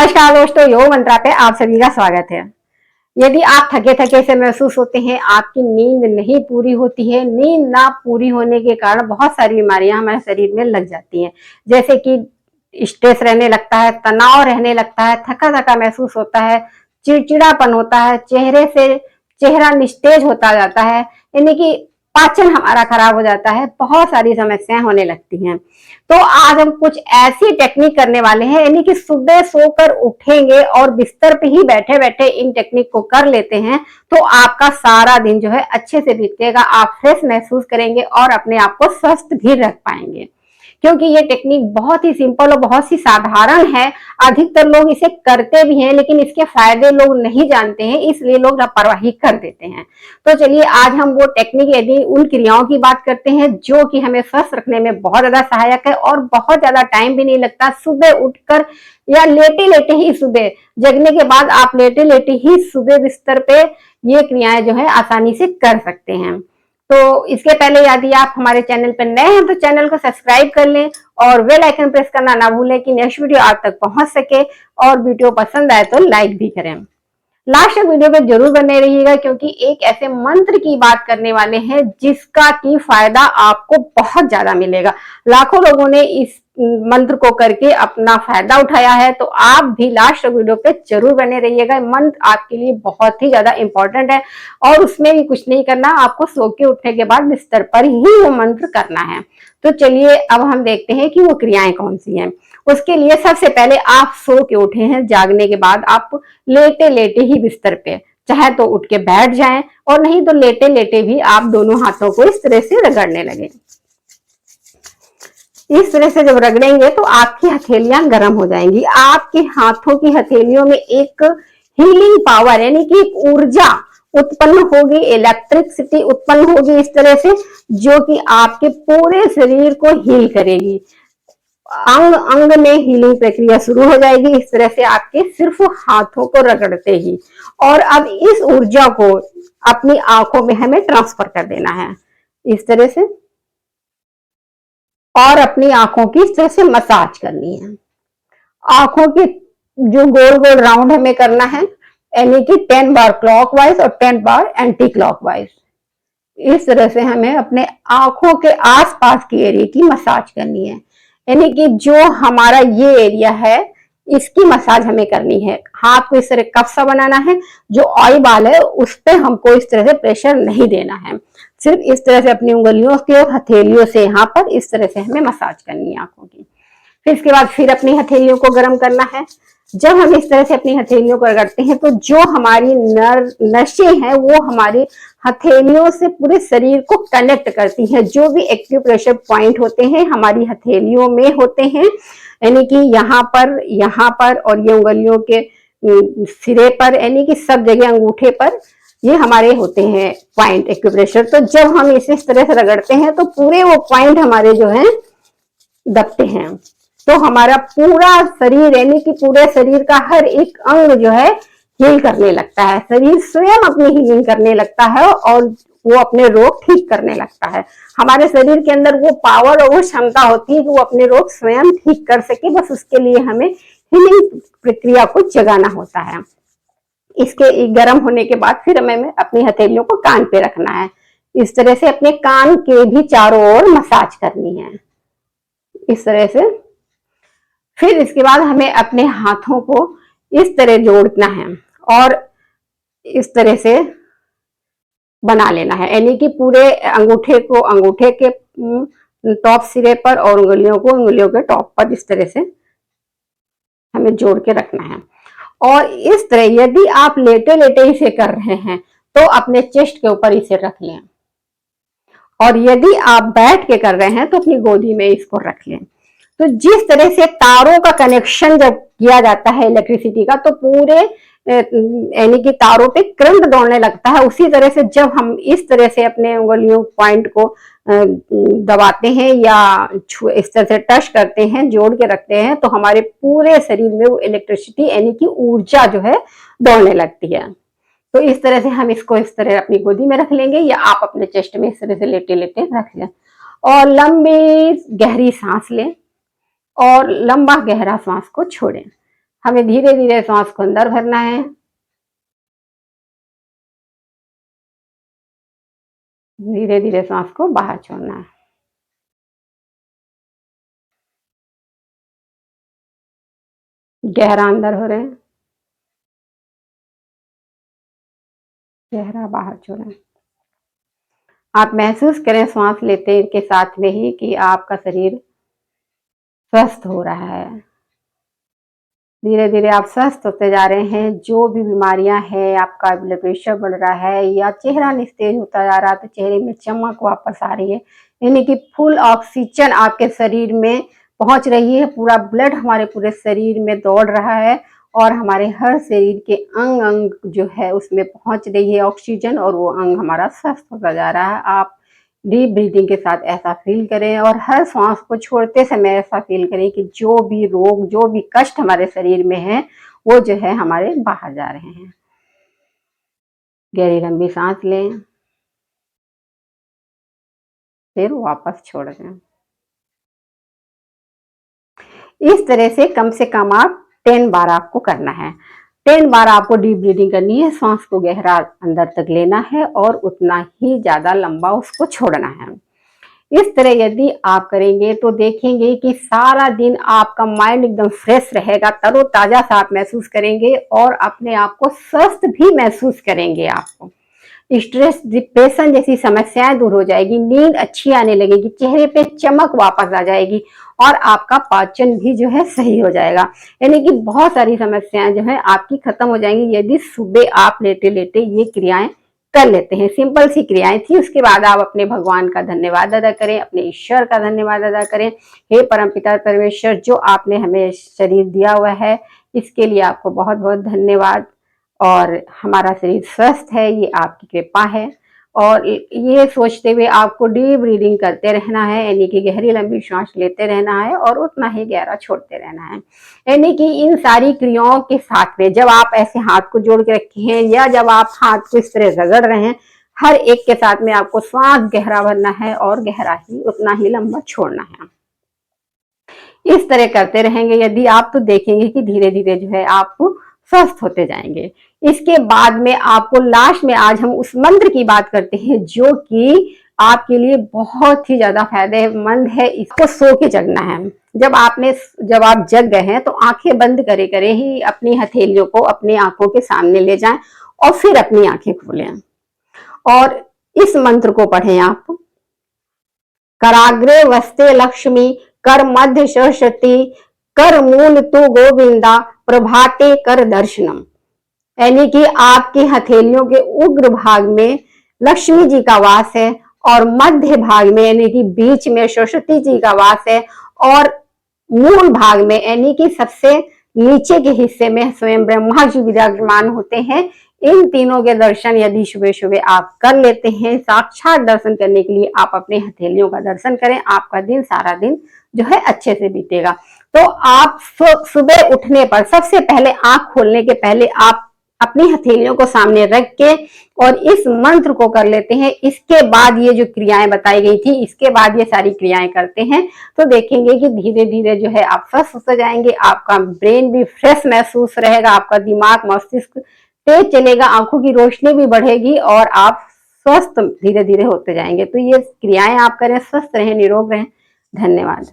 नमस्कार दोस्तों, योग मंत्रा पे आप सभी का स्वागत है। यदि आप थके थके से महसूस होते हैं, आपकी नींद नहीं पूरी होती है, नींद ना पूरी होने के कारण बहुत सारी बीमारियां हमारे शरीर में लग जाती हैं, जैसे कि स्ट्रेस रहने लगता है, तनाव रहने लगता है, थका थका महसूस होता है, चिड़चिड़ापन होता है, चेहरे से चेहरा निस्तेज होता जाता है, यानी कि पाचन हमारा खराब हो जाता है, बहुत सारी समस्याएं होने लगती हैं। तो आज हम कुछ ऐसी टेक्निक करने वाले हैं, यानी कि सुबह सोकर उठेंगे और बिस्तर पे ही बैठे बैठे इन टेक्निक को कर लेते हैं तो आपका सारा दिन जो है अच्छे से बीतेगा, आप फ्रेश महसूस करेंगे और अपने आप को स्वस्थ भी रख पाएंगे। क्योंकि ये टेक्निक बहुत ही सिंपल और बहुत ही साधारण है। अधिकतर लोग इसे करते भी हैं, लेकिन इसके फायदे लोग नहीं जानते हैं, इसलिए लोग लापरवाही कर देते हैं। तो चलिए आज हम वो टेक्निक, यदि उन क्रियाओं की बात करते हैं जो कि हमें स्वस्थ रखने में बहुत ज्यादा सहायक है और बहुत ज्यादा टाइम भी नहीं लगता। सुबह उठकर या लेटे लेटे ही, सुबह जगने के बाद आप लेटे लेटे ही सुबह बिस्तर पे ये क्रियाएं जो है आसानी से कर सकते हैं। तो इसके पहले यदि आप हमारे चैनल पर नए हैं तो चैनल को सब्सक्राइब कर लें और बेल आइकन प्रेस करना ना भूलें कि नेक्स्ट वीडियो आप तक पहुंच सके, और वीडियो पसंद आए तो लाइक भी करें। लास्ट वीडियो में जरूर बने रहिएगा, क्योंकि एक ऐसे मंत्र की बात करने वाले हैं जिसका की फायदा आपको बहुत ज्यादा मिलेगा। लाखों लोगों ने इस मंत्र को करके अपना फायदा उठाया है, तो आप भी लास्ट वीडियो पे जरूर बने रहिएगा। मंत्र आपके लिए बहुत ही ज्यादा इंपॉर्टेंट है और उसमें भी कुछ नहीं करना, आपको सो के उठने के बाद बिस्तर पर ही वो मंत्र करना है। तो चलिए अब हम देखते हैं कि वो क्रियाएं कौन सी हैं। उसके लिए सबसे पहले आप सो के उठे हैं, जागने के बाद आप लेटे लेटे ही बिस्तर पे, चाहे तो उठ के बैठ जाएं और नहीं तो लेटे लेटे भी आप दोनों हाथों को इस तरह से रगड़ने लगे। इस तरह से जब रगड़ेंगे तो आपकी हथेलियां गर्म हो जाएंगी। आपके हाथों की हथेलियों में एक हीलिंग पावर, यानी कि एक ऊर्जा उत्पन्न होगी, इलेक्ट्रिसिटी उत्पन्न होगी इस तरह से, जो कि आपके पूरे शरीर को हील करेगी। अंग अंग में हीलिंग प्रक्रिया शुरू हो जाएगी इस तरह से, आपके सिर्फ हाथों को रगड़ते ही। और अब इस ऊर्जा को अपनी आंखों में हमें ट्रांसफर कर देना है इस तरह से, और अपनी आंखों की इस तरह से मसाज करनी है। आंखों के जो गोल गोल राउंड हमें करना है, यानी कि 10 बार क्लॉकवाइज और 10 बार एंटी क्लॉकवाइज। इस तरह से हमें अपने आंखों के आसपास की एरिया की मसाज करनी है, यानी कि जो हमारा ये एरिया है इसकी मसाज हमें करनी है। हाथ को इस तरह कफ सा बनाना है, जो आई बाल है उस पर हमको इस तरह से प्रेशर नहीं देना है, सिर्फ इस तरह से अपनी उंगलियों के हथेलियों से यहाँ पर इस तरह से हमें मसाज करनी है आंखों की। फिर इसके बाद फिर अपनी हथेलियों को गर्म करना है। जब हम इस तरह से अपनी हथेलियों को रगड़ते हैं तो जो हमारी नसें हैं वो हमारी हथेलियों से पूरे शरीर को कनेक्ट करती हैं। जो भी एक्यूप्रेशर पॉइंट होते हैं हमारी हथेलियों में होते हैं, यानी कि यहाँ पर और ये उंगलियों के सिरे पर, यानी कि सब जगह अंगूठे पर ये हमारे होते हैं पॉइंट एक्यूप्रेशर। तो जब हम इस तरह से रगड़ते हैं तो पूरे वो पॉइंट हमारे जो है दबते हैं, तो हमारा पूरा शरीर, यानी कि पूरे शरीर का हर एक अंग जो है हील करने लगता है। शरीर स्वयं अपनी हीलिंग करने लगता है और वो अपने रोग ठीक करने लगता है। हमारे शरीर के अंदर वो पावर और वो क्षमता होती है कि वो अपने रोग स्वयं ठीक कर सके, बस उसके लिए हमें हीलिंग प्रक्रिया को जगाना होता है। इसके गर्म होने के बाद फिर हमें अपनी हथेलियों को कान पे रखना है, इस तरह से अपने कान के भी चारों ओर मसाज करनी है इस तरह से। फिर इसके बाद हमें अपने हाथों को इस तरह जोड़ना है और इस तरह से बना लेना है, यानी कि पूरे अंगूठे को अंगूठे के टॉप सिरे पर और उंगलियों को उंगलियों के टॉप पर इस तरह से हमें जोड़ के रखना है। और इस तरह यदि आप लेटे लेटे इसे कर रहे हैं तो अपने चेस्ट के ऊपर इसे रख लें, और यदि आप बैठ के कर रहे हैं तो अपनी गोदी में इसको रख लें। तो जिस तरह से तारों का कनेक्शन जब किया जाता है इलेक्ट्रिसिटी का, तो पूरे यानी कि तारों पे करंट दौड़ने लगता है, उसी तरह से जब हम इस तरह से अपने उंगलियों पॉइंट को दबाते हैं या इस तरह से टच करते हैं, जोड़ के रखते हैं, तो हमारे पूरे शरीर में वो इलेक्ट्रिसिटी यानी कि ऊर्जा जो है दौड़ने लगती है। तो इस तरह से हम इसको इस तरह अपनी गोदी में रख लेंगे या आप अपने चेस्ट में इस तरह से लेटे लेटे रख लें, और लंबी गहरी सांस लें और लंबा गहरा सांस को छोड़ें। हमें धीरे धीरे सांस को अंदर भरना है, धीरे धीरे सांस को बाहर छोड़ना है। गहरा अंदर हो रहे हैं, गहरा बाहर छोड़ें। आप महसूस करें सांस लेते के साथ में ही कि आपका शरीर स्वस्थ हो रहा है। धीरे धीरे आप स्वस्थ होते जा रहे हैं। जो भी बीमारियां हैं, आपका ब्लड प्रेशर बढ़ रहा है या चेहरा निस्तेज होता जा रहा है, तो चेहरे में चमक वापस आ रही है, यानी कि फुल ऑक्सीजन आपके शरीर में पहुंच रही है। पूरा ब्लड हमारे पूरे शरीर में दौड़ रहा है और हमारे हर शरीर के अंग अंग जो है उसमें पहुंच रही है ऑक्सीजन, और वो अंग हमारा स्वस्थ होता जा रहा है। आप डीप ब्रीदिंग के साथ ऐसा फील करें और हर सांस को छोड़ते समय ऐसा फील करें कि जो भी रोग, जो भी कष्ट हमारे शरीर में है, वो जो है हमारे बाहर जा रहे हैं। गहरी लंबी सांस लें, फिर वापस छोड़ दें। इस तरह से कम आप 10 बार आपको करना है। 10 बार आपको डीप ब्रीदिंग करनी है, सांस को गहरा अंदर तक लेना है और उतना ही ज्यादा लंबा उसको छोड़ना है। इस तरह यदि आप करेंगे तो देखेंगे कि सारा दिन आपका माइंड एकदम फ्रेश रहेगा, तरोताजा सा आप महसूस करेंगे और अपने आप को स्वस्थ भी महसूस करेंगे। आपको स्ट्रेस, डिप्रेशन जैसी समस्याएं दूर हो जाएगी, नींद अच्छी आने लगेगी, चेहरे पे चमक वापस आ जाएगी और आपका पाचन भी जो है सही हो जाएगा। यानी कि बहुत सारी समस्याएं जो है आपकी खत्म हो जाएंगी यदि सुबह आप लेटे लेटे ये क्रियाएं कर लेते हैं। सिंपल सी क्रियाएं थी। उसके बाद आप अपने भगवान का धन्यवाद अदा करें, अपने ईश्वर का धन्यवाद अदा करें। हे परमपिता परमेश्वर, जो आपने हमें शरीर दिया हुआ है, इसके लिए आपको बहुत बहुत धन्यवाद। और हमारा शरीर स्वस्थ है, ये आपकी कृपा है। और ये सोचते हुए आपको डीप ब्रीदिंग करते रहना है, यानी कि गहरी लंबी सांस लेते रहना है और उतना ही गहरा छोड़ते रहना है। यानी कि इन सारी क्रियाओं के साथ में जब आप ऐसे हाथ को जोड़ के रखे हैं या जब आप हाथ को इस तरह रगड़ रहे हैं, हर एक के साथ में आपको सांस गहरा भरना है और गहरा ही उतना ही लंबा छोड़ना है। इस तरह करते रहेंगे यदि आप, तो देखेंगे कि धीरे धीरे जो है आप स्वस्थ होते जाएंगे। इसके बाद में आपको लास्ट में आज हम उस मंत्र की बात करते हैं जो कि आपके लिए बहुत ही ज्यादा फायदेमंद है। इसको सो के जगना है। जब आप जग गए हैं तो आंखें बंद करे करे ही अपनी हथेलियों को अपनी आंखों के सामने ले जाएं और फिर अपनी आंखें खोलें और इस मंत्र को पढ़ें आप। कराग्रे वस्ते लक्ष्मी, कर मध्य सरस्वती, कर मूल तू गोविंदा, प्रभाते कर दर्शनम। यानी कि आपकी हथेलियों के उग्र भाग में लक्ष्मी जी का वास है और मध्य भाग में यानी कि बीच में सरस्वती जी का वास है और मूल भाग में यानी कि सबसे नीचे के हिस्से में स्वयं ब्रह्मा जी विराजमान होते हैं। इन तीनों के दर्शन यदि सुबह सुबह आप कर लेते हैं, साक्षात दर्शन करने के लिए आप अपने हथेलियों का दर्शन करें, आपका दिन सारा दिन जो है अच्छे से बीतेगा। तो आप सुबह उठने पर सबसे पहले आंख खोलने के पहले आप अपनी हथेलियों को सामने रख के और इस मंत्र को कर लेते हैं। इसके बाद ये जो क्रियाएं बताई गई थी, इसके बाद ये सारी क्रियाएं करते हैं तो देखेंगे कि धीरे धीरे जो है आप स्वस्थ हो जाएंगे। आपका ब्रेन भी फ्रेश महसूस रहेगा, आपका दिमाग मस्तिष्क तेज चलेगा, आंखों की रोशनी भी बढ़ेगी और आप स्वस्थ धीरे धीरे होते जाएंगे। तो ये क्रियाएं आप करें, स्वस्थ रहें, निरोग रहें। धन्यवाद।